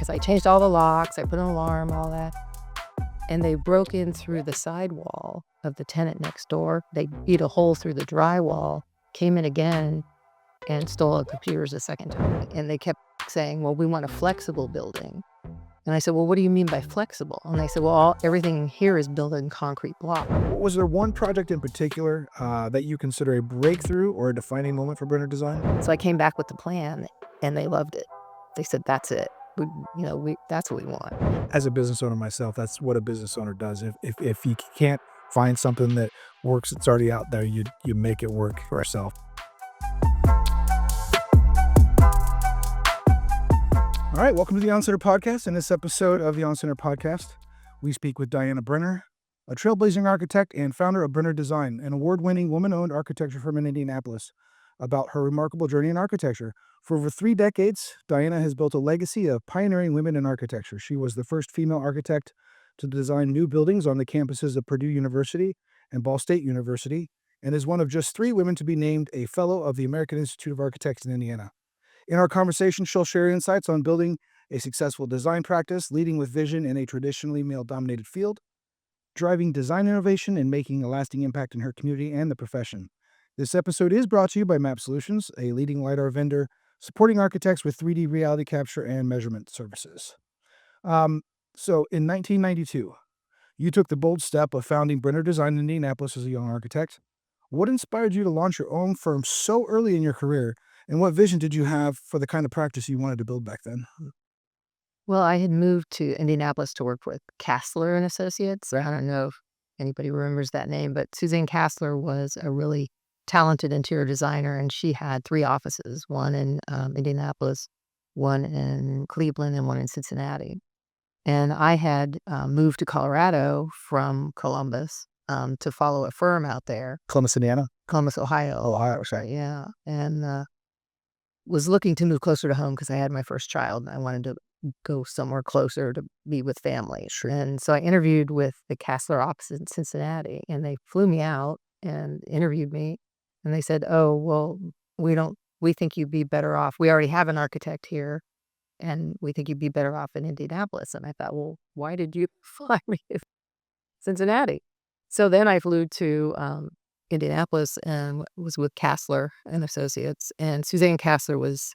because I changed all the locks, I put an alarm, all that. And they broke in through the sidewall of the tenant next door. They beat a hole through the drywall, came in again, and stole our computers a second time. And they kept saying, well, we want a flexible building. And I said, well, what do you mean by flexible? And they said, well, everything here is built in concrete block. Was there one project in particular that you consider a breakthrough or a defining moment for Brenner Design? So I came back with the plan, and they loved it. They said, that's it. That's what we want. As a business owner myself, that's what a business owner does. If you can't find something that works that's already out there, you make it work for yourself. All right, welcome to the On Center Podcast. In this episode of the On Center Podcast, we speak with Diana Brenner, a trailblazing architect and founder of Brenner Design, an award-winning woman-owned architecture firm in Indianapolis, about her remarkable journey in architecture. For over 3 decades, Diana has built a legacy of pioneering women in architecture. She was the first female architect to design new buildings on the campuses of Purdue University and Ball State University, and is one of just 3 women to be named a Fellow of the American Institute of Architects in Indiana. In our conversation, she'll share insights on building a successful design practice, leading with vision in a traditionally male-dominated field, driving design innovation, and making a lasting impact in her community and the profession. This episode is brought to you by Map Solutions, a leading LiDAR vendor supporting architects with 3D reality capture and measurement services. So in 1992, you took the bold step of founding Brenner Design in Indianapolis as a young architect. What inspired you to launch your own firm so early in your career? And what vision did you have for the kind of practice you wanted to build back then? Well, I had moved to Indianapolis to work with Castler and Associates. I don't know if anybody remembers that name, but Suzanne Castler was a really talented interior designer, and she had 3 offices, one in Indianapolis, one in Cleveland, and one in Cincinnati. And I had moved to Colorado from Columbus to follow a firm out there. Columbus, Indiana? Columbus, Ohio. Ohio, right. Yeah. And was looking to move closer to home because I had my first child, and I wanted to go somewhere closer to be with family. Sure. And so I interviewed with the Castler office in Cincinnati, and they flew me out and interviewed me. And they said, oh, well, we think you'd be better off. We already have an architect here, and we think you'd be better off in Indianapolis. And I thought, well, why did you fly me to Cincinnati? So then I flew to Indianapolis and was with Castler and Associates. And Suzanne Castler was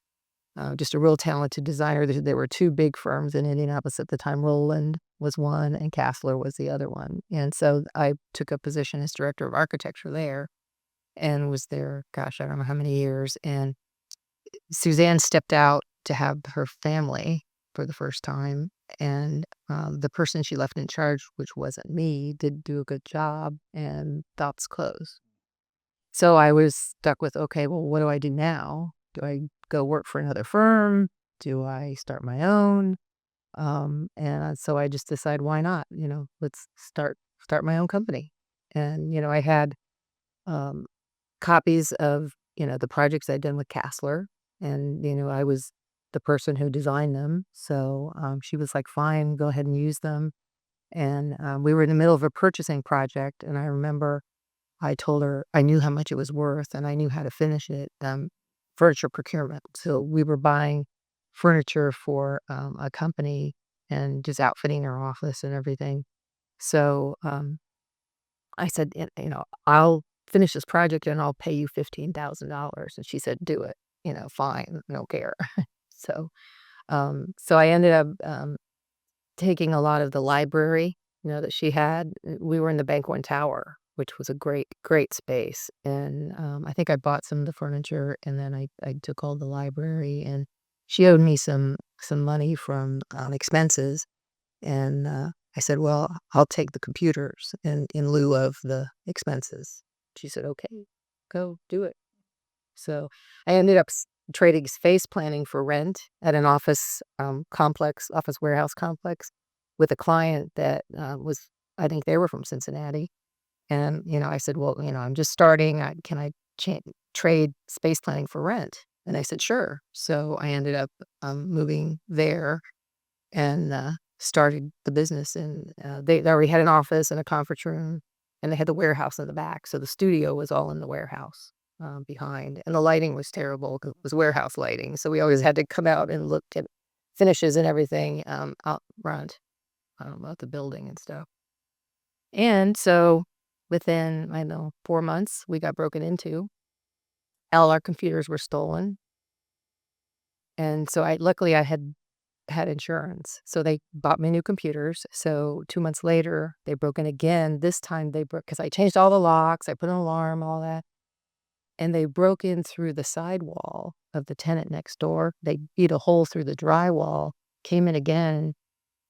just a real talented designer. There were 2 big firms in Indianapolis at the time. Roland was one and Castler was the other one. And so I took a position as director of architecture there and was there, gosh, I don't know how many years. And Suzanne stepped out to have her family for the first time. And the person she left in charge, which wasn't me, did do a good job, and thoughts closed. So I was stuck with, okay, well, what do I do now? Do I go work for another firm? Do I start my own? And so I just decided, why not? Let's start my own company. And, I had copies of, the projects I'd done with Castler. And, I was the person who designed them. So she was like, fine, go ahead and use them. And we were in the middle of a purchasing project. And I remember I told her I knew how much it was worth and I knew how to finish it, furniture procurement. So we were buying furniture for a company and just outfitting their office and everything. So I said, I'll finish this project and I'll pay you $15,000. And she said, do it, fine, I don't care. So I ended up taking a lot of the library, that she had. We were in the Bank One Tower, which was a great, great space. And I think I bought some of the furniture, and then I took all the library, and she owed me some money from expenses. And I said, well, I'll take the computers in lieu of the expenses. She said, okay, go do it. So I ended up trading space planning for rent at an office warehouse complex with a client that was, I think they were from Cincinnati. And, I said, well, I'm just starting. Can I trade space planning for rent? And I said, sure. So I ended up moving there and started the business. And they already had an office and a conference room, and they had the warehouse in the back. So the studio was all in the warehouse behind. And the lighting was terrible because it was warehouse lighting. So we always had to come out and look at finishes and everything out front about the building and stuff. And so within, I don't know, 4 months, we got broken into. All our computers were stolen. And so luckily I had insurance. So they bought me new computers. So 2 months later, they broke in again. This time they broke because I changed all the locks, I put an alarm, all that. And they broke in through the sidewall of the tenant next door. They beat a hole through the drywall, came in again,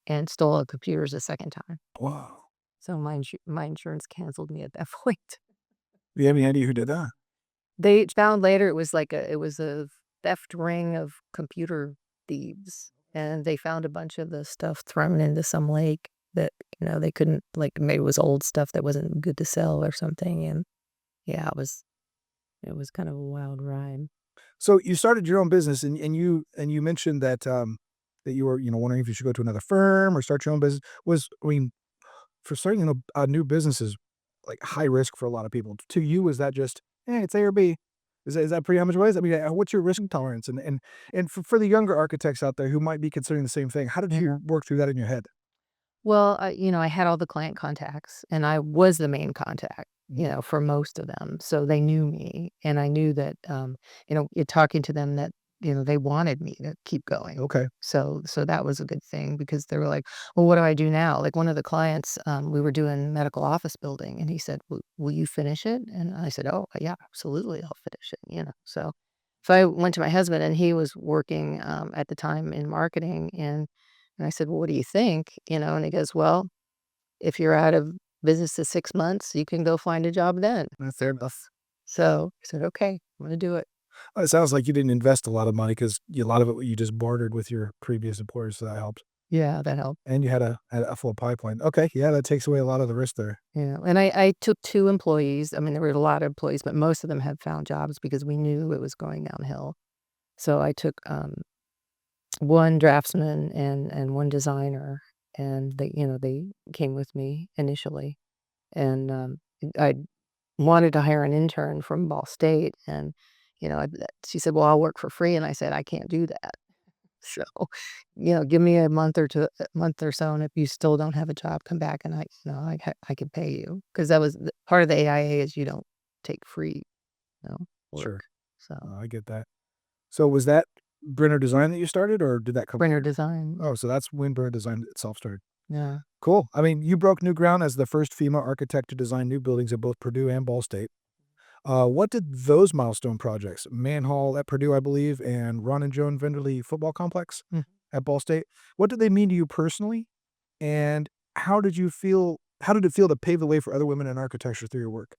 and stole our computers a second time. Wow. So my insurance canceled me at that point. Do you have any idea who did that? They found later it was a theft ring of computer thieves, and they found a bunch of the stuff thrown into some lake that, they couldn't, like, maybe it was old stuff that wasn't good to sell or something, and yeah, it was kind of a wild ride. So you started your own business, and you mentioned that that you were wondering if you should go to another firm or start your own business. For starting a new business is like high risk for a lot of people. To you, is that just it's A or B? Is that pretty how much it is? I mean, what's your risk tolerance? And for the younger architects out there who might be considering the same thing, how did you work through that in your head? Well, I had all the client contacts, and I was the main contact, for most of them. So they knew me, and I knew that, in talking to them that, they wanted me to keep going. Okay, So that was a good thing because they were like, "Well, what do I do now?" Like one of the clients, we were doing medical office building, and he said, "Will you finish it?" And I said, "Oh, yeah, absolutely, I'll finish it." So I went to my husband, and he was working at the time in marketing, and I said, "Well, what do you think?" And he goes, "Well, if you're out of business to 6 months, you can go find a job then." that's fair enough. So I said, "Okay, I'm gonna do it." Well, it sounds like you didn't invest a lot of money because a lot of it you just bartered with your previous employers, so that helped. Yeah, that helped. And you had a full pipeline. Okay, yeah, that takes away a lot of the risk there. Yeah, and I took 2 employees. I mean, there were a lot of employees, but most of them had found jobs because we knew it was going downhill. So I took, 1 draftsman and 1 designer, and they came with me initially. And, I wanted to hire an intern from Ball State, and, she said, "Well, I'll work for free," and I said, "I can't do that." So, give me a month or so, and if you still don't have a job, come back and I can pay you because that was part of the AIA is you don't take free, work. Sure. So, I get that. So was that Brenner Design that you started, or did that come Brenner later? Design, Oh, so that's when Brenner Design itself started. yeah. Cool. I mean, you broke new ground as the first female architect to design new buildings at both Purdue and Ball State. What did those milestone projects, Man Hall at Purdue, I believe, and Ron and Joan Venderly Football Complex Mm. at Ball State, what did they mean to you personally? And how did you feel? How did it feel to pave the way for other women in architecture through your work?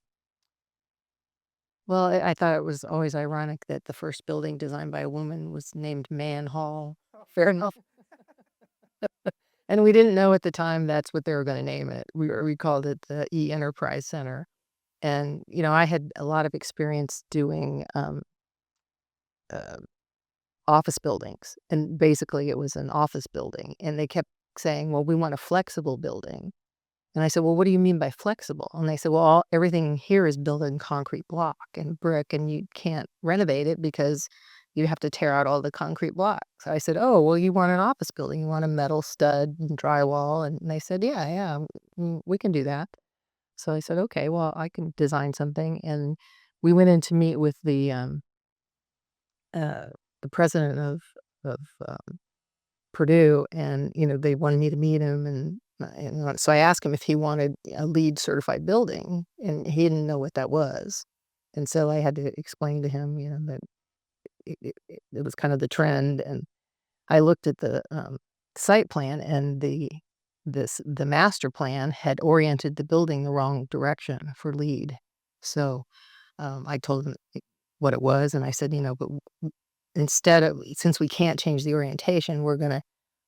Well, I thought it was always ironic that the first building designed by a woman was named Man Hall. Fair enough. And we didn't know at the time that's what they were gonna name it. We called it the E-Enterprise Center. And, I had a lot of experience doing, uh, office buildings, and basically it was an office building, and they kept saying, "Well, we want a flexible building." And I said, "Well, what do you mean by flexible?" And they said, "Well, everything here is built in concrete block and brick, and you can't renovate it because you have to tear out all the concrete blocks." I said, "Oh, well, you want an office building, you want a metal stud and drywall," and they said, "Yeah, yeah, we can do that." So I said, "Okay, well, I can design something," and we went in to meet with uh, the president of, Purdue, and, they wanted me to meet him, and so I asked him if he wanted a LEED certified building, and he didn't know what that was. And so I had to explain to him, that it was kind of the trend, and I looked at the, site plan, and the master plan had oriented the building the wrong direction for LEED. So, I told him what it was, and I said, "But instead of since we can't change the orientation, we're gonna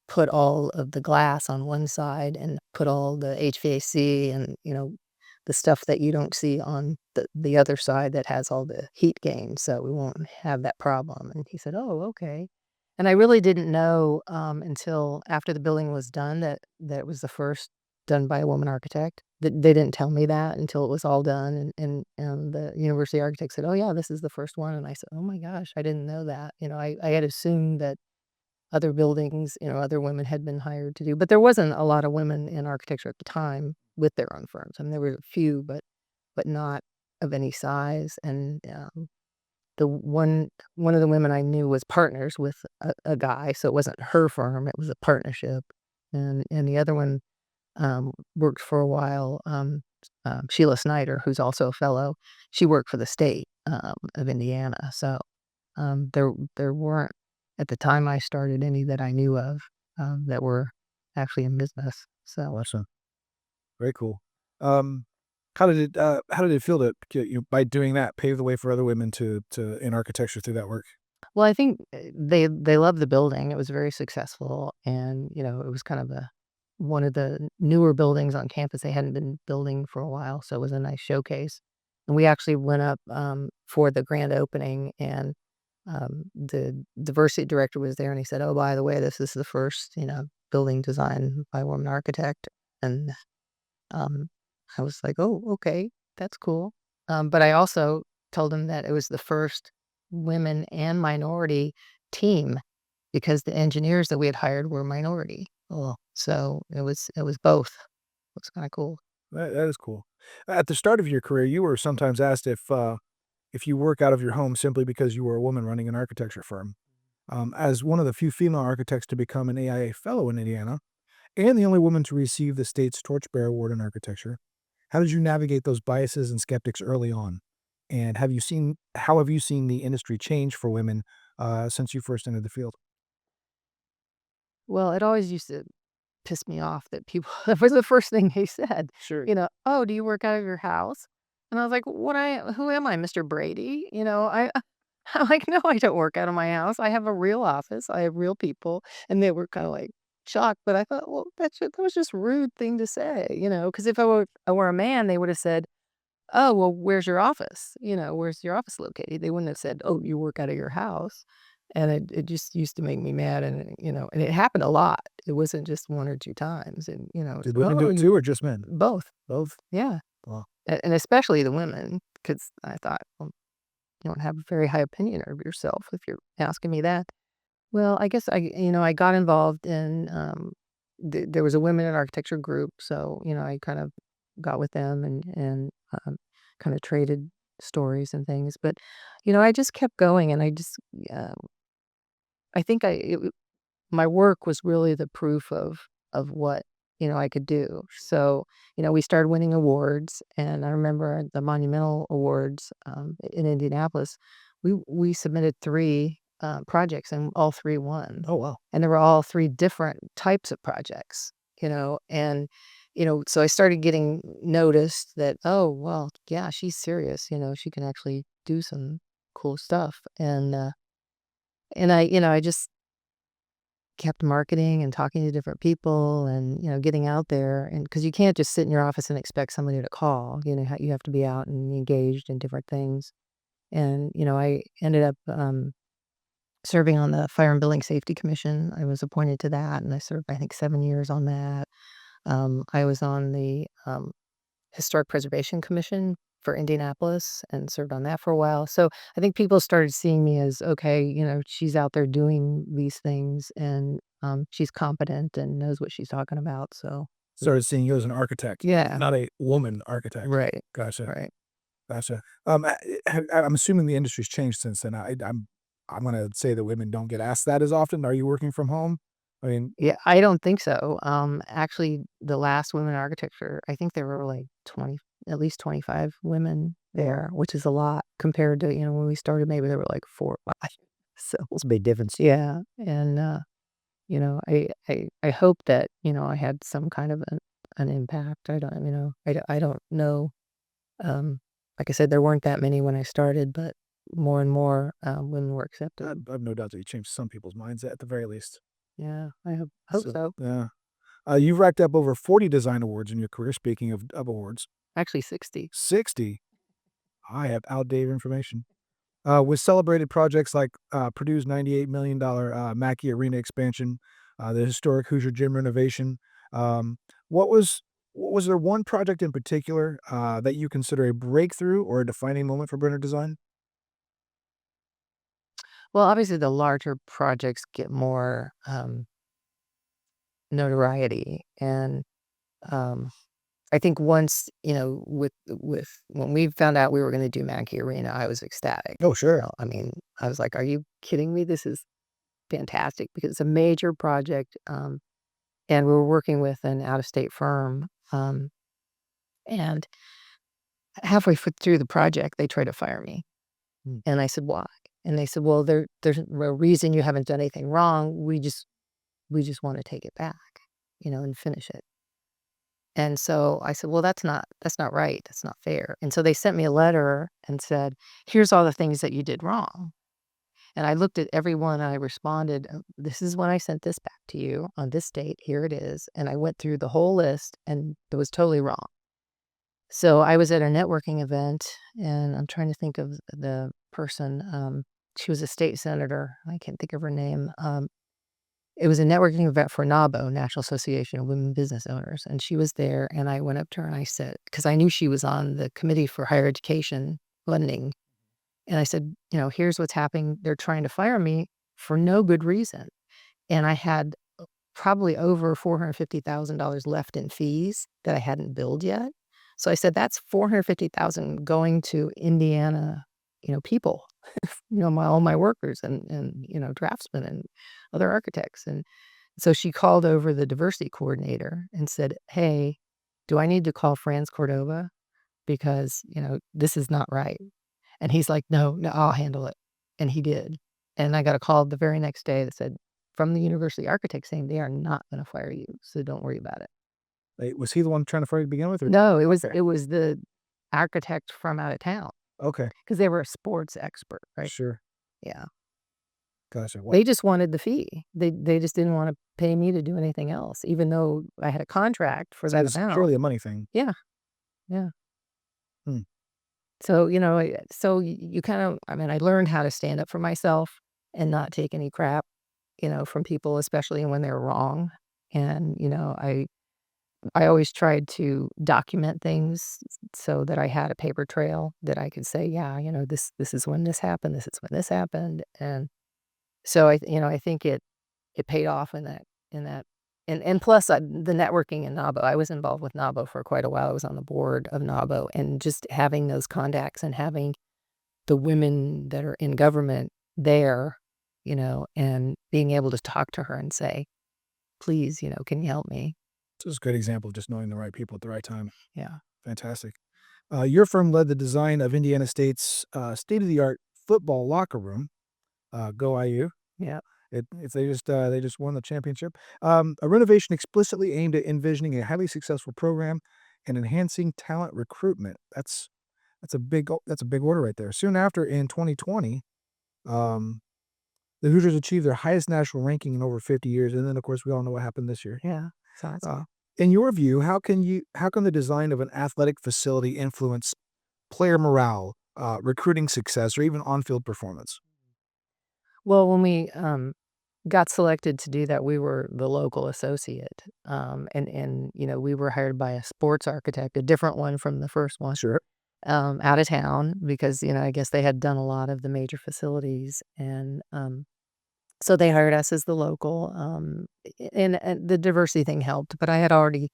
put all of the glass on one side and put all the HVAC and, the stuff that you don't see on the other side that has all the heat gain, so we won't have that problem." And he said, "Oh, okay." And I really didn't know, until after the building was done that it was the first done by a woman architect. They didn't tell me that until it was all done, and the university architect said, "Oh, yeah, this is the first one," and I said, "Oh my gosh, I didn't know that." I had assumed that other buildings, other women had been hired to do, but there wasn't a lot of women in architecture at the time with their own firms. I mean, there were a few, but not of any size. And the one of the women I knew was partners with a guy, so it wasn't her firm; it was a partnership. And the other one worked for a while. Sheila Snyder, who's also a fellow, she worked for the state of Indiana. So there weren't at the time I started any that I knew of that were actually in business. So Awesome. Very cool. Um, how did it feel to by doing that pave the way for other women to in architecture through that work? well, I think they loved the building. It was very successful, and it was kind of one of the newer buildings on campus. They hadn't been building for a while, so it was a nice showcase. And we actually went up for the grand opening, and the diversity director was there, and he said, "Oh, by the way, this is the first building designed by a woman architect." And um, I was like, "Oh, okay, that's cool." But I also told him that it was the first women and minority team because the engineers that we had hired were minority. Oh, So it was both. It was kinda cool. that is cool. At the start of your career, you were sometimes asked if you work out of your home simply because you were a woman running an architecture firm. As one of the few female architects to become an AIA fellow in Indiana, and the only woman to receive the state's Torchbearer Award in architecture, how did you navigate those biases and skeptics early on? And how have you seen the industry change for women since you first entered the field? Well, it always used to piss me off that people that was the first thing they said, Sure. "Oh, do you work out of your house?" And I was like, Who am I, Mr. Brady?" I'm like, "No, I don't work out of my house. I have a real office. I have real people." And they were kinda, like, shocked, but I thought, "Well, that was just rude thing to say," because if I were a man, they would have said, "Oh, well, where's your office?" "Where's your office located?" They wouldn't have said, "Oh, you work out of your house." And it just used to make me mad, and it happened a lot. It wasn't just 1 or 2 times, and, it's, Did women do "Oh, it you" too, or just men? both, Both. yeah, Wow. and especially the women, because I thought, "Well, you don't have a very high opinion of yourself if you're asking me that." Well, I guess I got involved in, there was a women in architecture group, so, I kind of got with them and kinda traded stories and things, but, I just kept going, and uh, I think my work was really the proof of what, I could do. So, we started winning awards, and I remember at the Monumental Awards, in Indianapolis, we submitted 3, projects, and all 3 won. Oh, wow. And they were all 3 different types of projects, and, so I started getting noticed that, "Oh, well, yeah, she's serious, she can actually do some cool stuff." And I just kept marketing and talking to different people and, getting out there, and because you can't just sit in your office and expect somebody to call, you have to be out and engaged in different things. And, I ended up, serving on the Fire and Building Safety Commission. I was appointed to that, and I served, I think, 7 years on that. I was on the, Historic Preservation Commission for Indianapolis and served on that for a while. So I think people started seeing me as, okay, she's out there doing these things, and she's competent and knows what she's talking about. So Started seeing you as an architect, yeah, not a woman architect. right, Gotcha. right. Gotcha. I'm assuming the industry's changed since then. I'm gonna say that women don't get asked that as often. Are you working from home? I mean, Yeah, I don't think so. Actually, the last women in architecture, I think there were like 20, at least 25 women well, there, which is a lot compared to, when we started, maybe there were like 4 or 5. So it's a big difference. yeah, and I hope that, I had some kind of an impact. I don't know. Um, like I said, there weren't that many when I started, but more and more, women were accepted. I've no doubt that you changed some people's minds at the very least. Yeah, I hope So, so. yeah. You've racked up over 40 design awards in your career. Speaking of awards, Actually, 60. 60. I have outdated information. With celebrated projects like Purdue's $98 million Mackey Arena expansion, the historic Hoosier Gym renovation. Um, what was there one project in particular that you consider a breakthrough or a defining moment for Brenner Design? Well, obviously, the larger projects get more notoriety, and um, I think once with when we found out we were going to do Mackey Arena, I was ecstatic. Oh, sure. I mean, I was like, "Are you kidding me? This is fantastic!" Because it's a major project, and we were working with an out-of-state firm, and halfway through the project, they tried to fire me. Mm. And I said, "Why?" And they said, "Well, there's no reason, you haven't done anything wrong. We just wanna take it back, and finish it." And so I said, "Well, that's not right. That's not fair." And so they sent me a letter and said, "Here's all the things that you did wrong." And I looked at every one, and I responded, "This is when I sent this back to you on this date. Here it is." And I went through the whole list, and it was totally wrong. So I was at a networking event, and I'm trying to think of the person. She was a state senator. I can't think of her name. It was a networking event for NABO, National Association of Women Business Owners, and she was there. And I went up to her and I said, because I knew she was on the committee for higher education funding, and I said, "Here's what's happening. They're trying to fire me for no good reason." And I had probably over $450,000 left in fees that I hadn't billed yet. So I said, "That's 450,000 going to Indiana, people, all my workers and draftsmen and other architects." And so she called over the diversity coordinator and said, "Hey, do I need to call Franz Cordova? Because, this is not right." And he's like, "No, no, I'll handle it." And he did. And I got a call the very next day that said, from the university architect, saying, "They are not gonna fire you, so don't worry about it." Was he the one trying to fire you to begin with, or No, it was okay, it was the architect from out of town okay, because they were a sports expert, right? sure, Yeah. gotcha. What? They just wanted the fee. They just didn't wanna pay me to do anything else, even though I had a contract for So that it's amount. purely a money thing. Yeah, yeah. Hmm. So, so you kind of, I mean, I learned how to stand up for myself and not take any crap, from people, especially when they're wrong. And, I always tried to document things so that I had a paper trail that I could say, yeah, this is when this happened, this is when this happened. And so I think it paid off in that. And plus the networking in NABO, I was involved with NABO for quite a while. I was on the board of NABO, and just having those contacts and having the women that are in government there, and being able to talk to her and say, "Please, can you help me?" This is a good example of just knowing the right people at the right time. Yeah. Fantastic. Your firm led the design of Indiana State's state-of-the-art football locker room. Go IU! Yeah. They just won the championship. A renovation explicitly aimed at envisioning a highly successful program and enhancing talent recruitment. That's a big order right there. Soon after, in 2020, um, the Hoosiers achieved their highest national ranking in over 50 years, and then of course we all know what happened this year. Yeah. So that's Uh, in your view, how can the design of an athletic facility influence player morale, recruiting success, or even on-field performance? well, when we got selected to do that, we were the local associate. And we were hired by a sports architect, a different one from the first one, Sure. out of town because, I guess they had done a lot of the major facilities. And so they hired us as the local, and the diversity thing helped, but I had already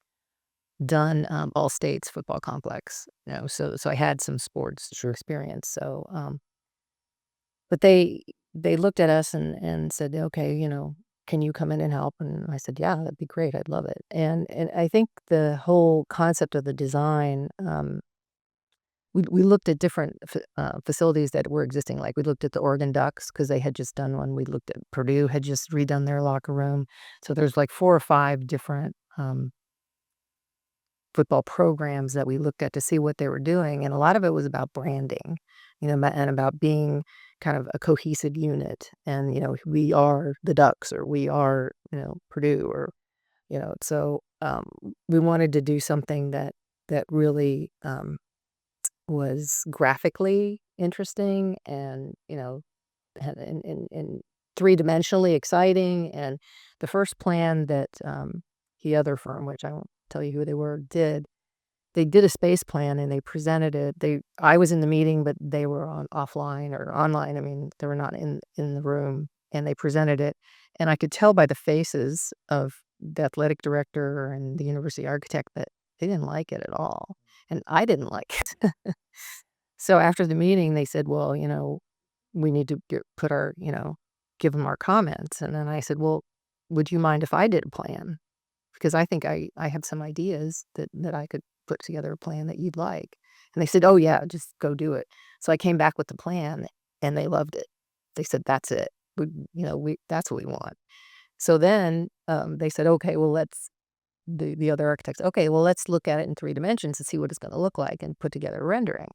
done, All States football complex, so I had some sports Sure. experience. So, but they looked at us and said, "Okay, can you come in and help?" And I said, "Yeah, that'd be great. I'd love it." And I think the whole concept of the design, we looked at different facilities that were existing. Like we looked at the Oregon Ducks because they had just done one. We looked at Purdue had just redone their locker room. So there's like 4 or 5 different football programs that we looked at to see what they were doing, and a lot of it was about branding, and about being kind of a cohesive unit. And we are the Ducks, or we are Purdue, or so we wanted to do something that really was graphically interesting, and and three-dimensionally exciting. And the first plan that the other firm, which I won't tell you who they were, did, they did a space plan and they presented it. I was in the meeting, but they were offline or online. I mean, they were not in the room, and they presented it. And I could tell by the faces of the athletic director and the university architect that they didn't like it at all. And I didn't like it. So after the meeting, they said, well, we need to put our, give them our comments. And then I said, well, would you mind if I did a plan? Because I think I have some ideas that I could put together a plan that you'd like. And they said, oh yeah, just go do it. So I came back with the plan and they loved it. They said, that's it. That's what we want. So then they said, okay, well, the other architects, okay, well, let's look at it in 3 dimensions and see what it's going to look like and put together a rendering.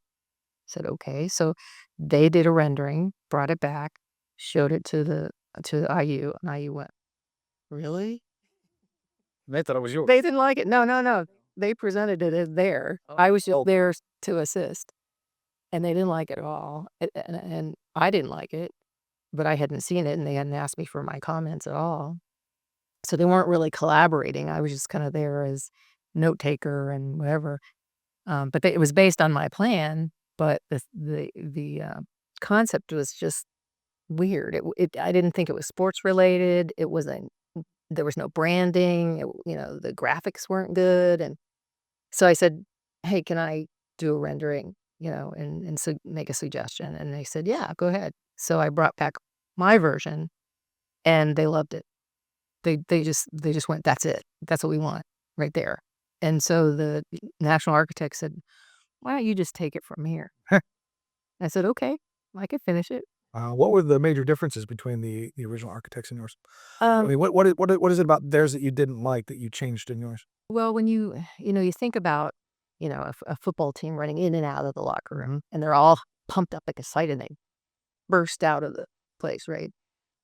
Said, okay. So they did a rendering, brought it back, showed it to the IU, and IU went, really? They thought it was yours. They didn't like it. No, no, no. They presented it as there. I was just there to assist, and they didn't like it at all. And I didn't like it, but I hadn't seen it, and they hadn't asked me for my comments at all. So they weren't really collaborating. I was just kind of there as note taker and whatever. But it was based on my plan, but the concept was just weird. I didn't think it was sports related. It wasn't. There was no branding. The graphics weren't good, and so I said, "Hey, can I do a rendering? And so make a suggestion." And they said, "Yeah, go ahead." So I brought back my version, and they loved it. They just went, "That's it. That's what we want right there." And so the national architect said, "Why don't you just take it from here?" I said, "Okay, I can finish it." What were the major differences between the original architects and yours? I Um, mean, what is it about theirs that you didn't like that you changed in yours? well, when you think about, a football team running in and out of the locker room, and they're all pumped up, like excited, they burst out of the place, right?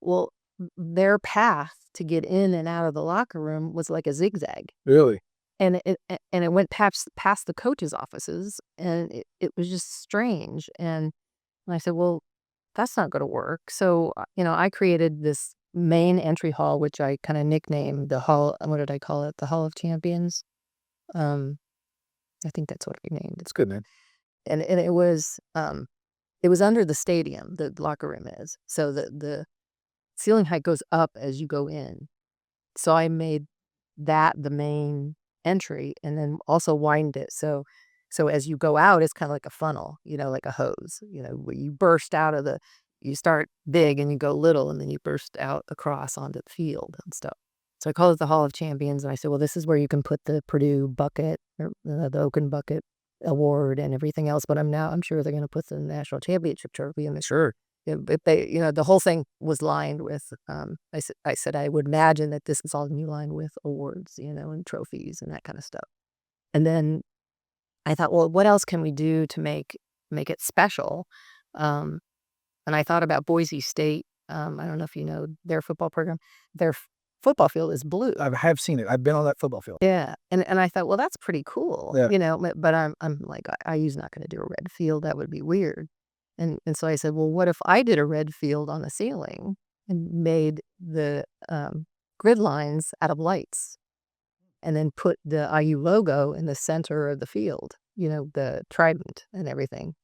Well, their path to get in and out of the locker room was like a zigzag, Really? and it went past the coaches' offices, and it was just strange. And I said, well, that's not going to work. So I created this main entry hall, which I kind of nicknamed the hall. What did I call it? The Hall of Champions. Um, I think that's what I named it. It's good, man. And it was under the stadium. The locker room is, so the ceiling height goes up as you go in. So I made that the main entry and then also widened it. So as you go out, it's kind of like a funnel, like a hose, where you start big and you go little and then you burst out across onto the field and stuff. So I call it the Hall of Champions. And I said, well, this is where you can put the Purdue bucket or the Oaken bucket award and everything else. But I'm sure they're going to put the national championship trophy in the Sure. if they, the whole thing was lined with, I said, I would imagine that this is all gonna be lined with awards, and trophies and that kind of stuff. And then I thought, well, what else can we do to make it special? Um, and I thought about Boise State. I don't know if you know their football program. Their football field is blue. I have seen it. I've been on that football field. Yeah, and I thought, well, that's pretty cool, Yeah. but I'm like, IU's not gonna do a red field, that would be weird. And so I said, well, what if I did a red field on the ceiling and made the grid lines out of lights and then put the IU logo in the center of the field, the trident and everything.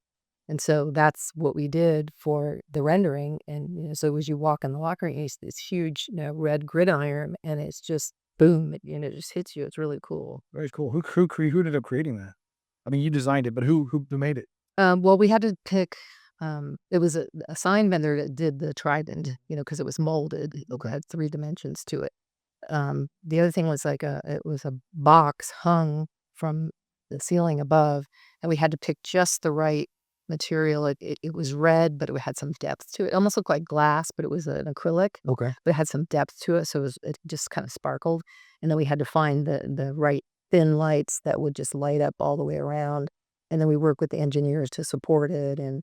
And so that's what we did for the rendering. And so as you walk in the locker room, you see this huge, red gridiron, and it's just boom, it just hits you. It's really cool. Very cool. Who ended up creating that? I mean, you designed it, but who made it? Well, we had to pick. It was a sign vendor that did the trident, because it was molded. It had 3 dimensions to it. The other thing was it was a box hung from the ceiling above, and we had to pick just the right material. It was red, but it had some depth to it. It almost looked like glass, but it was an acrylic. Okay. But it had some depth to it, so it just kind of sparkled. And then we had to find the right thin lights that would just light up all the way around. And then we worked with the engineers to support it, and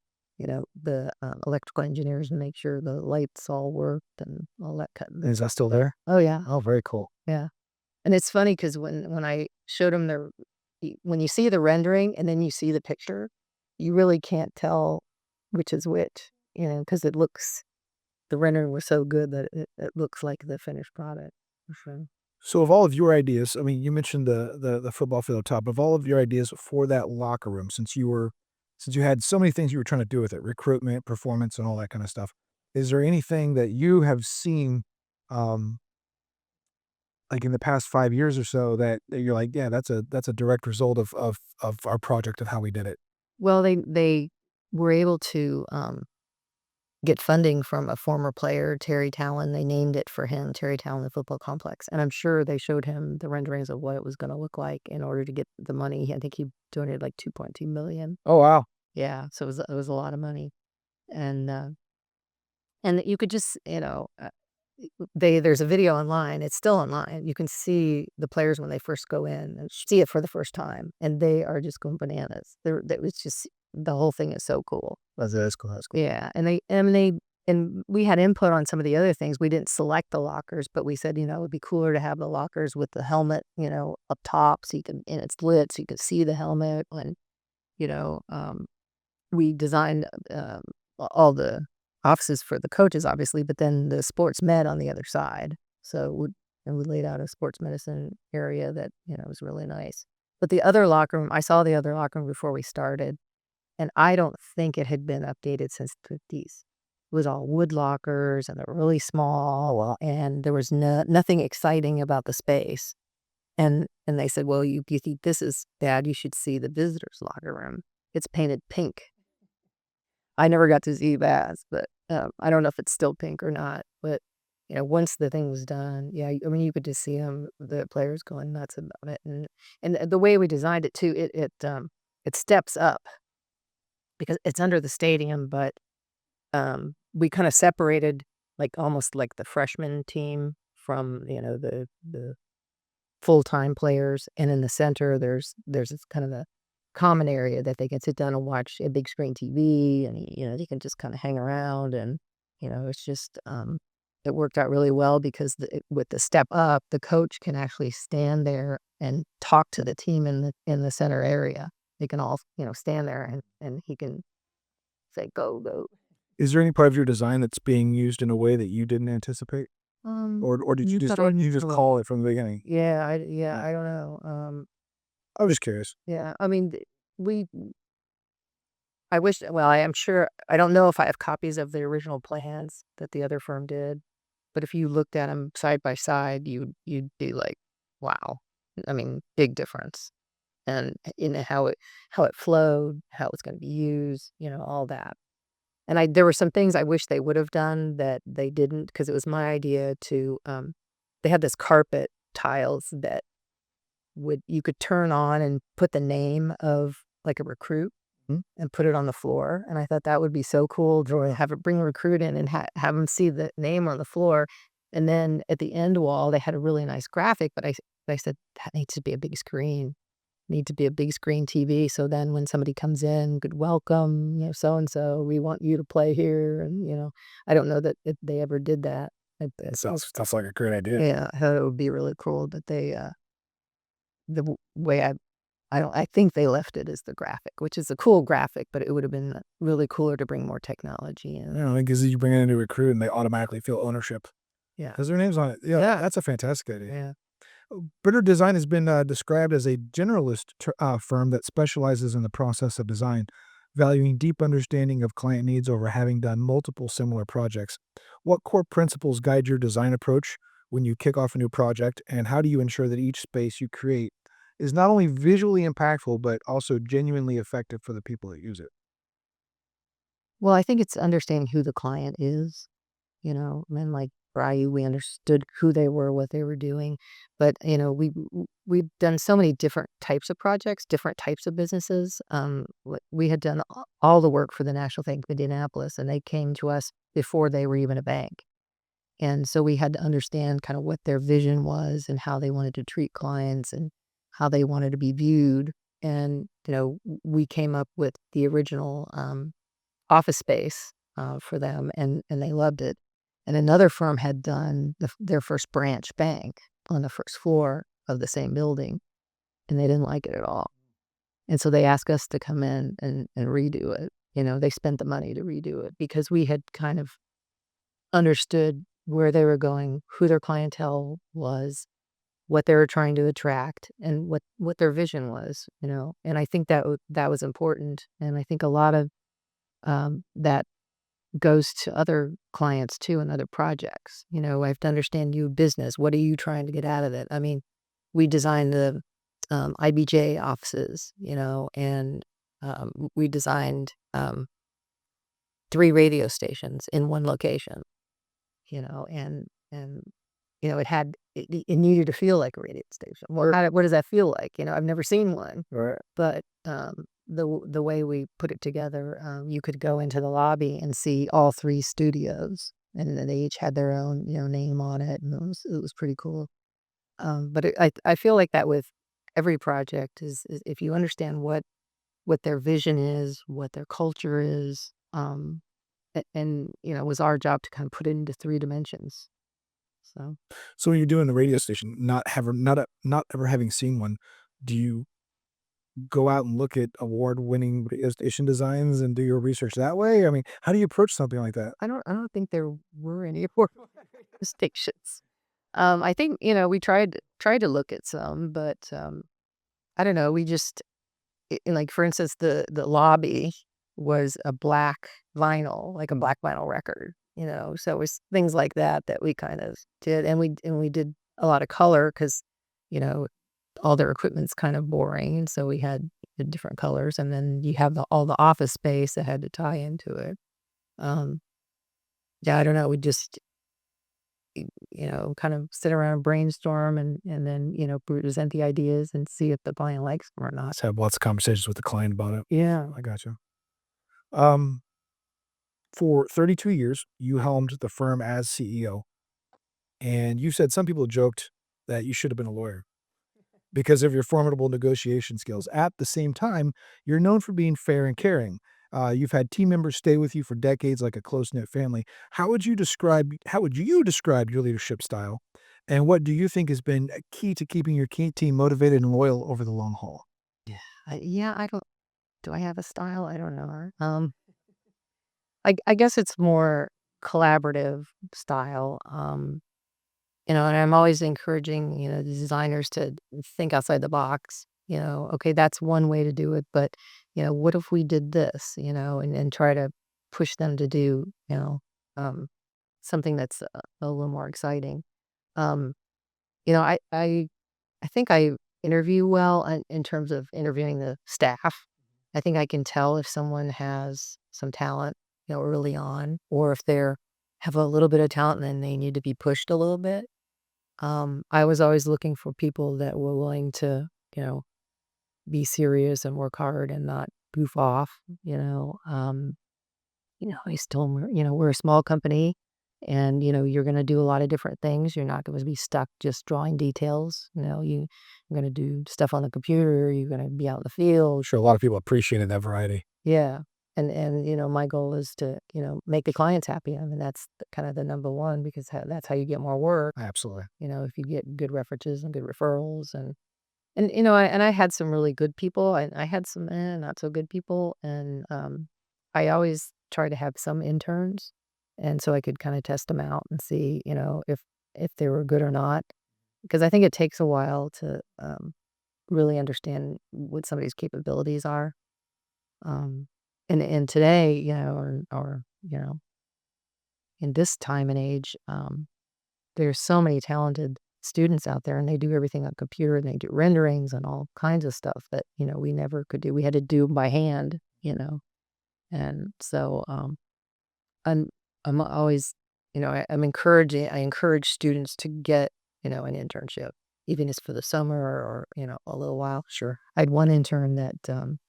the electrical engineers to make sure the lights all worked and all that kind of. Is that still there? Oh yeah, Oh, very cool. yeah. And it's funny because when I showed them when you see the rendering and then you see the picture, you really can't tell which is which, because the rendering was so good that it looks like the finished product. For sure. So of all of your ideas, I mean, you mentioned the football field up top. Of all of your ideas for that locker room, since you had so many things you were trying to do with it, recruitment, performance, and all that kind of stuff, is there anything that you have seen, um, like in the past 5 years or so, that you're like, yeah, that's a direct result of our project and how we did it. Well, they were able to, get funding from a former player, Terry Talon. They named it for him, Terry Talon, the football complex, and I'm sure they showed him the renderings of what it was gonna look like in order to get the money. I think he donated, like, 2.2 million. Oh wow. Yeah, so it was a lot of money, and, and you could just, there's a video online, it's still online. You can see the players when they first go in and see it for the first time, and they are just going bananas. That was just the whole thing is so cool. That's cool. That's cool. Yeah, and we had input on some of the other things. We didn't select the lockers, but we said, it'd be cooler to have the lockers with the helmet, up top so you can and it's lit so you can see the helmet and, you know, um, we designed, all the offices for the coaches, obviously, but then the sports med on the other side. So we laid out a sports medicine area that, was really nice. But the other locker room, I saw the other locker room before we started, and I don't think it had been updated since the 50s. It was all wood lockers, and they're really small, and there was nothing exciting about the space. And they said, "Well, you think this is bad, you should see the visitors' locker room. It's painted pink." I never got to see that, but, I don't know if it's still pink or not, but, once the thing was done, yeah, I mean, you could just see the players going nuts about it, and the way we designed it too, it steps up because it's under the stadium, but, we kinda separated, like, almost like the freshman team from, the full-time players, and in the center, there's this kind of a common area that they can sit down and watch a big screen TV, and, they can just kinda hang around, and, it's just, it worked out really well because with the step up, the coach can actually stand there and talk to the team in the center area. They can all, stand there, and he can say, "Go, go." Is there any part of your design that's being used in a way that you didn't anticipate? Or did you You just thought or I did you just well, call it from the beginning? yeah, Yeah. I don't know, I was just curious. yeah, I mean, we I wish well, I am sure I don't know if I have copies of the original plans that the other firm did, but if you looked at them side by side, you'd be like, "Wow." I mean, big difference, and in how it flowed, how it's gonna be used, all that. And there were some things I wish they would have done that they didn't because it was my idea to, they had this carpet tiles that you could turn on and put the name of, like, a recruit Mhm. and put it on the floor, and I thought that would be so cool to have it bring a recruit in and have them see the name on the floor, and then at the end wall, they had a really nice graphic, but I said, "That needs to be a big screen, need to be a big screen TV, so then when somebody comes in, good welcome, so and so, we want you to play here," and, I don't know that if they ever did that. That sounds like a great idea. Yeah, I thought it would be really cool that they, the way I think they left it as the graphic, which is a cool graphic, but it would have been really cooler to bring more technology in. Yeah, because you bring in a new recruit and they automatically feel ownership Yeah. because their name's on it. Yeah, Yeah. that's a fantastic idea. Yeah. Brenner Design has been described as a generalist firm that specializes in the process of design, valuing deep understanding of client needs over having done multiple similar projects. What core principles guide your design approach when you kick off a new project, and how do you ensure that each space you create is not only visually impactful but also genuinely effective for the people that use it? Well, I think it's understanding who the client is, and like for IU, we understood who they were, what they were doing, but, we've done so many different types of projects, different types of businesses. We had done all the work for the National Bank of Indianapolis, and they came to us before they were even a bank. And so we had to understand kind of what their vision was and how they wanted to treat clients and how they wanted to be viewed. And, we came up with the original office space for them, and they loved it. And another firm had done their first branch bank on the first floor of the same building, and they didn't like it at all. And so they asked us to come in and redo it. They spent the money to redo it because we had kind of understood where they were going, who their clientele was, what they were trying to attract and what their vision was, and I think that was important, and I think a lot of, that goes to other clients too and other projects. I have to understand you business. What are you trying to get out of it? I mean, we designed the IBJ offices, and we designed 3 radio stations in one location, and it needed to feel like a radio station. Well, what does that feel like? I've never seen one, Right. but the way we put it together, you could go into the lobby and see all 3 studios, and then they each had their own, name on it, and it was pretty cool. But I feel like that with every project is if you understand what their vision is, what their culture is, and it was our job to kind of put it into 3 dimensions. So So when you're doing the radio station, not ever having seen one, do you go out and look at award-winning radio station designs and do your research that way? I mean, how do you approach something like that? I don't think there were any affordable stations. I think, we tried to look at some, but, I don't know, we just like, for instance, the lobby was a black vinyl, like a black vinyl record, so it was things like that that we kind of did, and we did a lot of color because, you know, all their equipment's kind of boring, and so we had the different colors, and then you have all the office space that had to tie into it. Um, yeah, I don't know, we just, kind of sit around and brainstorm and then, present the ideas and see if the client likes them or not. Just have lots of conversations with the client about it. Yeah. I gotcha. Um, for 32 years, you helmed the firm as CEO, and you said some people joked that you should have been a lawyer because of your formidable negotiation skills. At the same time, you're known for being fair and caring. You've had team members stay with you for decades like a close-knit family. How would you describe your leadership style? And what do you think has been key to keeping your key team motivated and loyal over the long haul? Yeah. I don't do I have a style? I don't know. I guess it's more collaborative style. And I'm always encouraging, the designers to think outside the box. Okay, that's one way to do it, but what if we did this, and try to push them to do, um, something that's a little more exciting. Um, I think I interview well in terms of interviewing the staff. I think I can tell if someone has some talent, early on, or if they're have a little bit of talent and then they need to be pushed a little bit. I was always looking for people that were willing to, you know, be serious and work hard and not goof off, I still, we're a small company and, you're going to do a lot of different things. You're not going to be stuck just drawing details. You're going to do stuff on the computer. You're going to be out in the I'm field. sure a lot of people appreciated that variety. Yeah. And, my goal is to, make the clients happy. I mean, that's kind of the number one because that's how you get more work. Absolutely. If you get good references and good referrals and I had some really good people and I had some not so good people and I always try to have some interns and so I could kind of test them out and see, if they were good or not because I think it takes a while to really understand what somebody's capabilities are. Um and today, or in this time and age, there's so many talented students out there, and they do everything on computer, and they do renderings and all kinds of stuff that, we never could do. We had to do by hand, and so, I'm I'm always I encourage students to get, an internship, even if it's for the summer or, a little while. Sure. I had one intern that,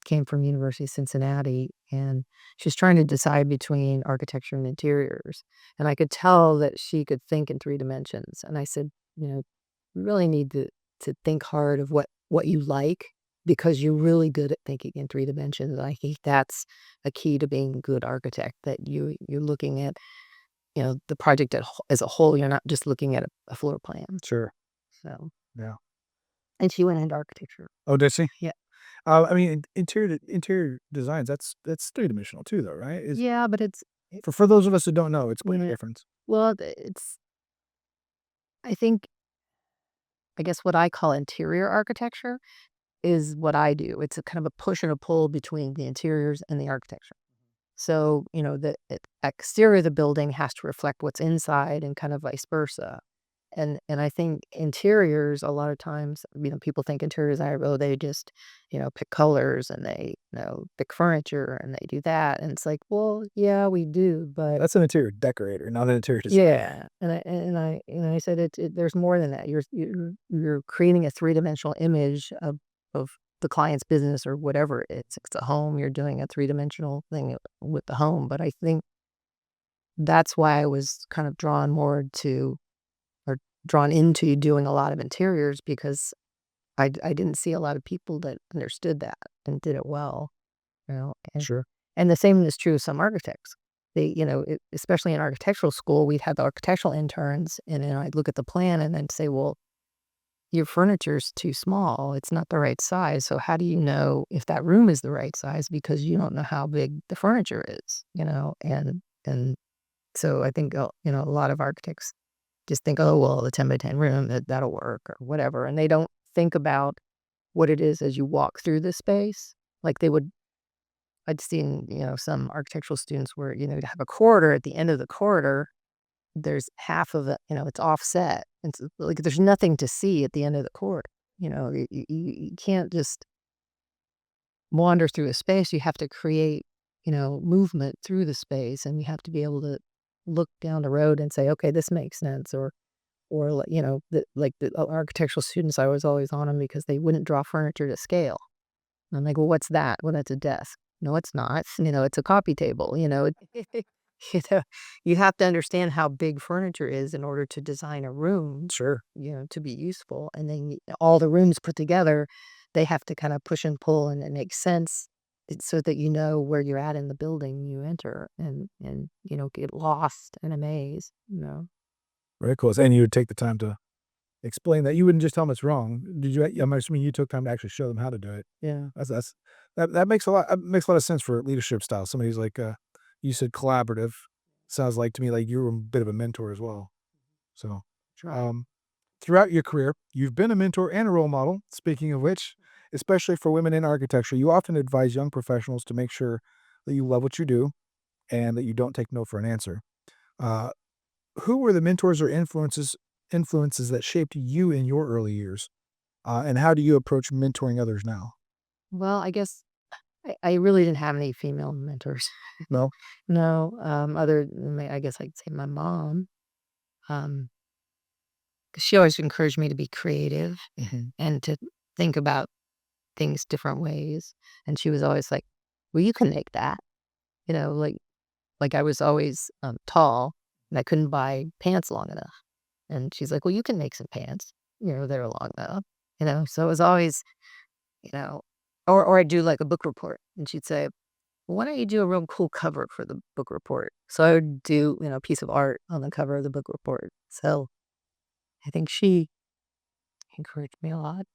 came from University of Cincinnati, and she was trying to decide between architecture and interiors, and I could tell that she could think in 3 dimensions, and I said, "You really need to think hard of what you like because you're really good at thinking in 3 dimensions." I think that's a key to being a good architect, that you're looking at, the project as a whole, you're not just looking at a floor plan. Sure. So Yeah. and she went into architecture. Oh, did she? Yeah. I mean, interior designs, that's three-dimensional too, though, right? Is Yeah, but for those of us who don't know, explain the yeah, difference. well, it's I think I guess what I call interior architecture is what I do. It's a kind of a push and a pull between the interiors and the architecture. So, the exterior of the building has to reflect what's inside and kind of vice versa. And I think interiors, a lot of times, people think interiors are, oh, they just, pick colors and they, pick furniture and they do that. And it's like, well, yeah, we do, but That's an interior decorator, not an interior designer. yeah. And I said there's more than that. You're creating a three-dimensional image of the client's business or whatever it's a home. You're doing a three-dimensional thing with the home. But I think that's why I was kind of drawn into doing a lot of interiors because I didn't see a lot of people that understood that and did it well, and Sure. the same is true of some architects. Especially in architectural school, we'd have the architectural interns, and then I'd look at the plan and then say, "Well, your furniture's too small. It's not the right size. So how do you know if that room is the right size because you don't know how big the furniture is?" And so I think, a lot of architects just think, "Oh, well, the 10 by 10 room, that'll work," or whatever, and they don't think about what it is as you walk through the space. Like, I'd seen, some architectural students where, you'd have a corridor, at the end of the corridor, there's half of it, it's offset, and so, like, there's nothing to see at the end of the corridor, you can't just wander through a space, you have to create, movement through the space, and you have to be able to look down the road and say, "Okay, this makes sense," or like, the architectural students, I was always on them because they wouldn't draw furniture to scale. And I'm like, "Well, what's that?" "Well, that's a desk." "No, it's not. It's a coffee table," You know, you have to understand how big furniture is in order to design a room, Sure. to be useful, and then all the rooms put together, they have to kinda push and pull, and it makes sense, so that you know where you're at in the building you enter and, get lost in a maze. Very cool. And you would take the time to explain that. You wouldn't just tell them it's wrong. Did you? I'm assuming you took time to actually show them how to do it. Yeah. That makes a lot of sense for leadership style. Somebody's like, you said collaborative. Sounds like to me like you're a bit of a mentor as well. So, Try. um, throughout your career, you've been a mentor and a role model. Speaking of which, especially for women in architecture, you often advise young professionals to make sure that you love what you do and that you don't take no for an answer. Uh, who were the mentors or influences that shaped you in your early years? And how do you approach mentoring others now? Well, I guess I really didn't have any female mentors. No? No, other than I guess I'd say my mom, 'cause she always encouraged me to be creative Mhm. and to think about things different ways, and she was always like, "Well, you can make that," like I was always, tall, and I couldn't buy pants long enough, and she's like, "Well, you can make some pants, that are long enough," so it was always, you know or I'd do, like, a book report, and she'd say, "Well, why don't you do a real cool cover for the book report?" So I would do, a piece of art on the cover of the book report. So I think she encouraged me a lot.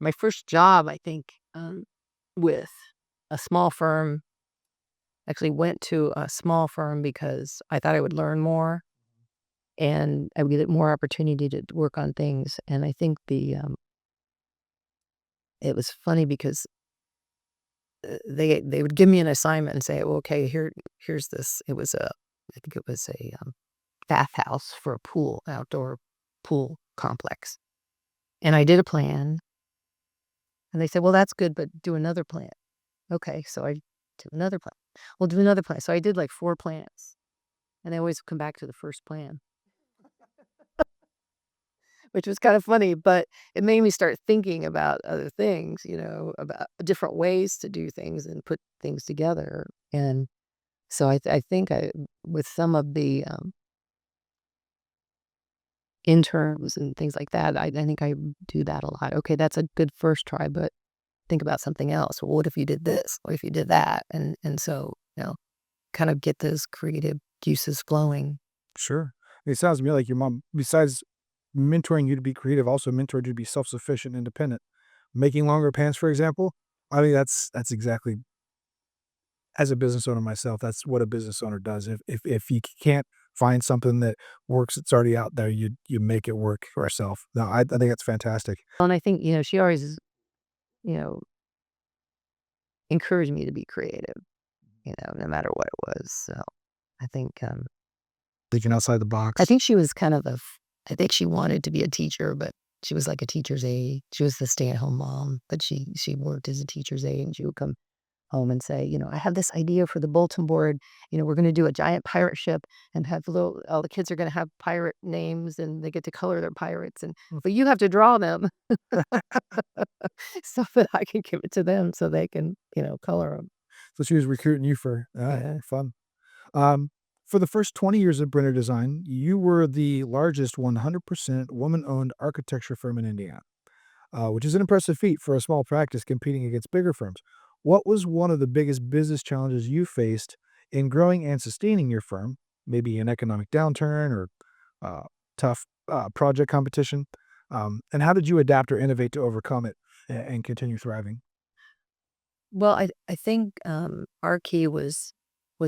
My first job, I think, with a small firm, actually went to a small firm because I thought I would learn more and I would get more opportunity to work on things. And I think it was funny because they would give me an assignment and say, "Well, okay, here's this." I think it was a bathhouse for a pool, outdoor pool complex. And I did a plan, and they said, "Well, that's good, but do another plan." Okay, so I do another plan. Well, do another plan. So I did like 4 plans, and I always come back to the first plan, which was kind of funny, but it made me start thinking about other things, about different ways to do things and put things together. And so I think with some of the interns and things like that, I think I do that a lot. Okay, that's a good first try, but think about something else. Well, what if you did this? What if you did that? And so, kind of get those creative juices flowing. Sure. It sounds to me like your mom, besides mentoring you to be creative, also mentored you to be self-sufficient, independent. Making longer pants, for example, I mean, that's exactly as a business owner myself, that's what a business owner does. If you can't find something that works that's already out there, you make it work for yourself. No, I think that's fantastic. And I think, she always, you know, encouraged me to be creative, no matter what it was. So I think, Thinking outside the I box. think she was kind of I think she wanted to be a teacher, but she was like a teacher's aide. She was the stay-at-home mom, but she worked as a teacher's aide, and she would come home and say, I have this idea for the bulletin board. We're going to do a giant pirate ship and have all the kids are going to have pirate names and they get to color their pirates. But you have to draw them so that I can give it to them so they can, color them. So she was recruiting you for Yeah. fun. Um, for the first 20 years of Brenner Design, you were the largest 100% woman-owned architecture firm in Indiana, which is an impressive feat for a small practice competing against bigger firms. What was one of the biggest business challenges you faced in growing and sustaining your firm? Maybe an economic downturn or uh, tough project competition? And how did you adapt or innovate to overcome it and continue thriving? Well, I think our key was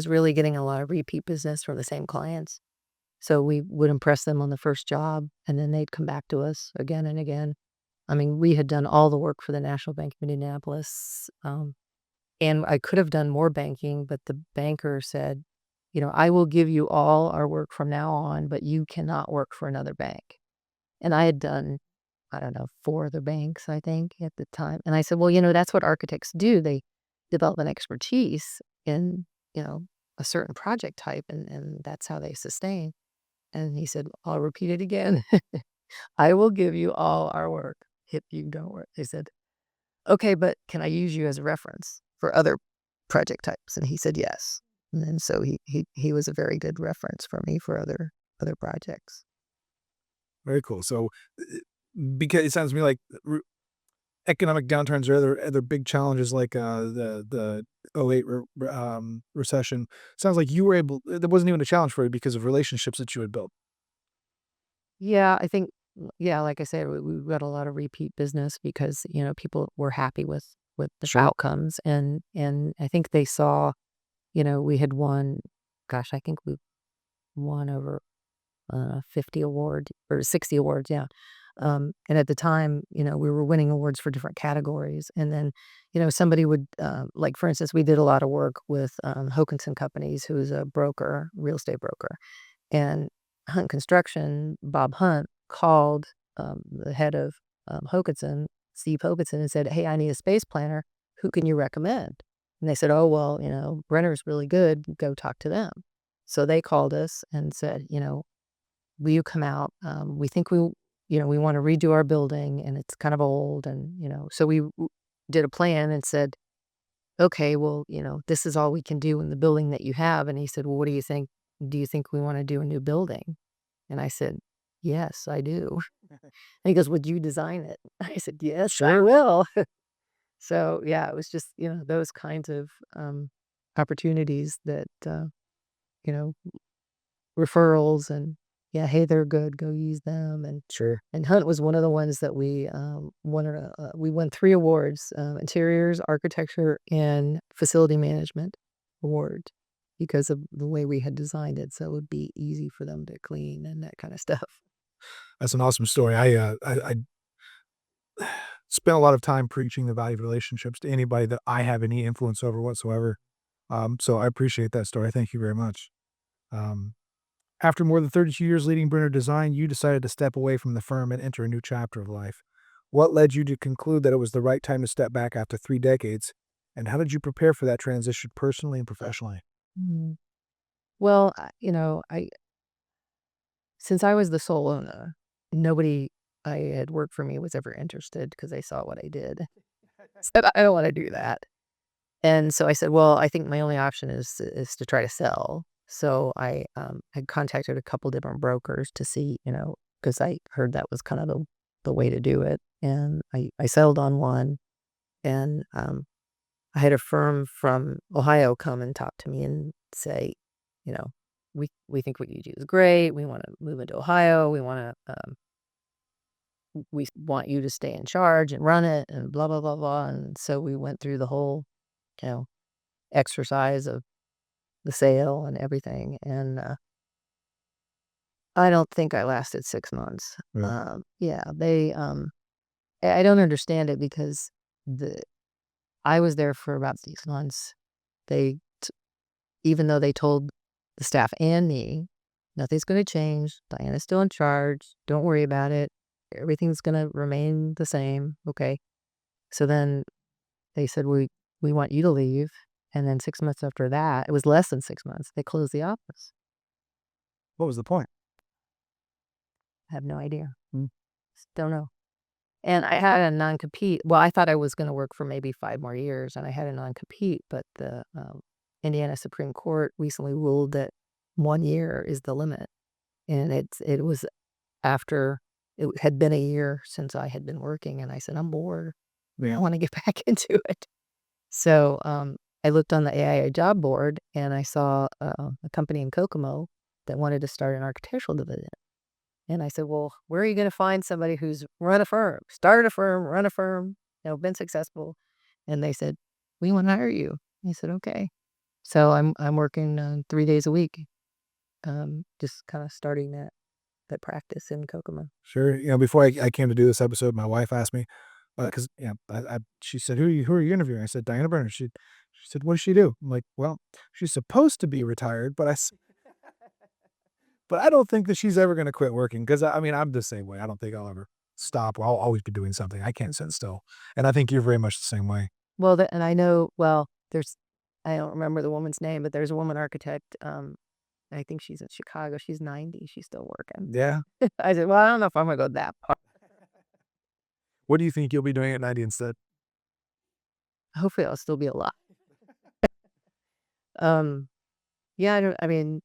really getting a lot of repeat business from the same clients. So we would impress them on the first job, and then they'd come back to us again and again. I mean, we had done all the work for the National Bank of Indianapolis, and I could have done more banking, but the banker said, "I will give you all our work from now on, but you cannot work for another bank." And I had done, I don't know, 4 other banks, I think, at the time. And I said, "Well, that's what architects do. They develop an expertise in, a certain project type, and that's how they sustain." And he said, "I'll repeat it again. I will give you all our work if you don't work." They said, "Okay, but can I use you as a reference for other project types?" And he said, "Yes." And then so he was a very good reference for me for other projects. Very cool. So, because it sounds to me like economic downturns or other big challenges like the '08 recession. Sounds like you were able. There wasn't even a challenge for you because of relationships that you had built. Yeah, I think, yeah, like I said, we got a lot of repeat business because, people were happy with the Sure. outcomes, and I think they saw, we had won, gosh, I think we won over 50 awards or 60 awards, yeah. And at the time, we were winning awards for different categories. And then, somebody would, like, for instance, we did a lot of work with Hokinson Companies, who is a broker, real estate broker. And Hunt Construction, Bob Hunt, called the head of Hokinson, Steve Hokinson, and said, "Hey, I need a space planner. Who can you recommend?" And they said, "Oh, well, Brenner's really good. Go talk to them." So they called us and said, "Will you come out? We think we want to redo our building and it's kind of old." And, so we did a plan and said, "Okay, well, this is all we can do in the building that you have." And he said, "Well, what do you think? Do you think we want to do a new building?" And I said, "Yes, I do." And he goes, "Would you design it?" I said, "Yes, I will." So, yeah, it was just, those kinds of opportunities that, you know, referrals and, yeah, "Hey, they're good, go use them." Sure. And Hunt was one of the ones that we won 3 awards, interiors, architecture, and facility management award because of the way we had designed it, so it would be easy for them to clean and that kinda stuff. That's an awesome story. I spent a lot of time preaching the value of relationships to anybody that I have any influence over whatsoever. So I appreciate that story. Thank you very much. Um, After more than 32 years leading Brenner Design, you decided to step away from the firm and enter a new chapter of life. What led you to conclude that it was the right time to step back after 3 decades? And how did you prepare for that transition personally and professionally? Mhm. Well, I since I was the sole owner, nobody I had worked for me was ever interested because they saw what I did. Said, "I don't wanna do that." And so I said, "Well, I think my only option is to try to sell." So I contacted a couple different brokers to see, because I heard that was kind of the way to do it, and I settled on one, and, I had a firm from Ohio come and talk to me and say, you know, "We think what you do is great. We wanna move into Ohio. We want you to stay in charge and run it and blah, blah, blah, blah." And so we went through the whole, you know, exercise of the sale and everything, and, I don't think I lasted 6 months. Yeah. Yeah, I don't understand it because the I was there for about 6 months. They t Even though they told the staff and me, "Nothing's gonna change. Diana's still in charge. Don't worry about it. Everything's gonna remain the same." Okay. So then they said, "We want you to leave." And then 6 months after that, it was less than 6 months, they closed the office. What was the point? I have no idea. Mm. Don't know. And I had a non-compete. Well, I thought I was gonna work for maybe 5 more years, and I had a non-compete, but the, Indiana Supreme Court recently ruled that 1 year is the limit, and it was after it had been a year since I had been working, and I said, "I'm bored. I Yeah. wanna get back into it." So, I looked on the AIA job board, and I saw, a company in Kokomo that wanted to start an architectural division. And I said, "Well, where are you gonna find somebody who's run a firm, started a firm, run a firm, been successful?" And they said, "We wanna hire you." I said, "Okay." So I'm working, 3 days a week, just kinda starting that practice in Kokomo. Sure. Before I came to do this episode, my wife asked me, because she said, who are you interviewing? I said, Diana Brenner. She said, what does she do? I'm like, well, she's supposed to be retired, but I don't think that she's ever going to quit working because I mean, I'm the same way. I don't think I'll ever stop. I'll always be doing something. I can't sit still. And I think you're very much the same way. Well, and I know, well, I don't remember the woman's name, but there's a woman architect, I think she's in Chicago. She's 90, she's still working. Yeah. I said, "Well, I don't know if I'm gonna go that far." What do you think you'll be doing at 90 instead? Hopefully, I'll still be alive. Um Yeah, I mean,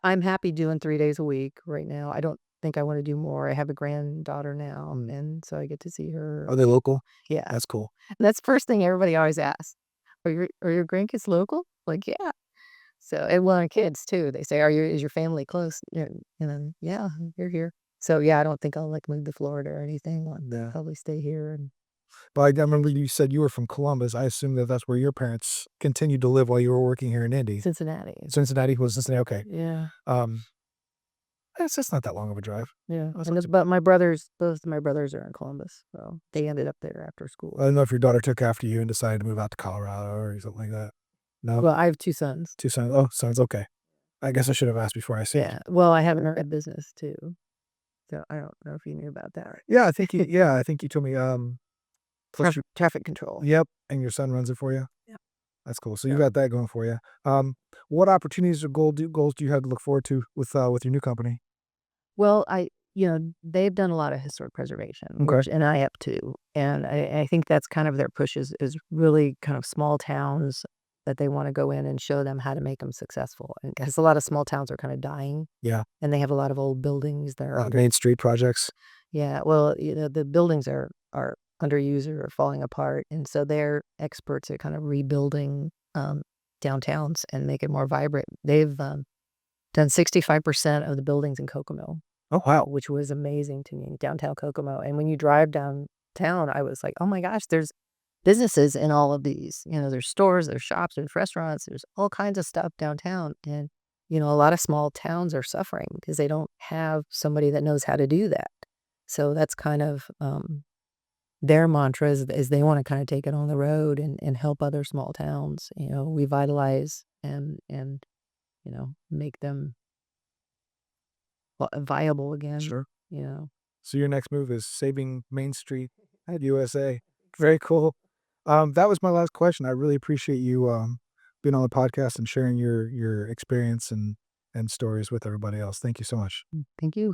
I'm happy doing 3 days a week right now. I don't think I wanna do more. I have a granddaughter now, Mm. and so I get to see her. Are they local? Yeah. That's cool. And that's the first thing everybody always asks. "Are your grandkids local?" Like, "Yeah." So and well, our kids too, they say, "Is your family close?" And then, "Yeah, you're here." So, yeah, I don't think I'll, like, move to Florida or anything. I'll Yeah. probably stay here and But I remember you said you were from Columbus. I assume that that's where your parents continued to live while you were working here in Indy. Cincinnati. Cincinnati was Cincinnati. Okay. Yeah, Um, that's not that long of a drive. yeah, That's and not the too but both of my brothers are in Columbus, so they ended up there after I school. don't know if your daughter took after you and decided to move out to Colorado or something like that. No? Well, I have 2 sons. 2 sons. Oh, sons, okay. I guess I should have asked before I said. Yeah, well, I have an art business too, so I don't know if you knew about that. Yeah, I think you told me, plus you Traffic control. yep, and your son runs it for you? Yeah. That's cool. So you Yeah. got that going for you. What opportunities or goals do you have to look forward to with your new company? Well, they've done a lot of historic preservation, Okay. and I have too, and I think that's kind of their push is really kind of small towns that they wanna go in and show them how to make them successful, and 'cause a lot of small towns are kinda dying, Yeah. and they have a lot of old buildings that are under. Main street projects. Yeah, well, the buildings are underused or falling apart, and so they're experts at kind of rebuilding, downtowns and make it more vibrant. They've, done 65% of the buildings in Kokomo, Oh, wow. which was amazing to me, downtown Kokomo, and when you drive downtown, I was like, "Oh my gosh, there's businesses in all of these." There's stores, there's shops, there's restaurants, there's all kinds of stuff downtown, and, a lot of small towns are suffering because they don't have somebody that knows how to do that. So that's kind of, their mantra is they wanna kinda take it on the road and help other small towns, revitalize and make them viable again, Sure. you know? So your next move is saving Main Street at USA. Very cool. That was my last question. I really appreciate you being on the podcast and sharing your experience and stories with everybody else. Thank you so much. Thank you.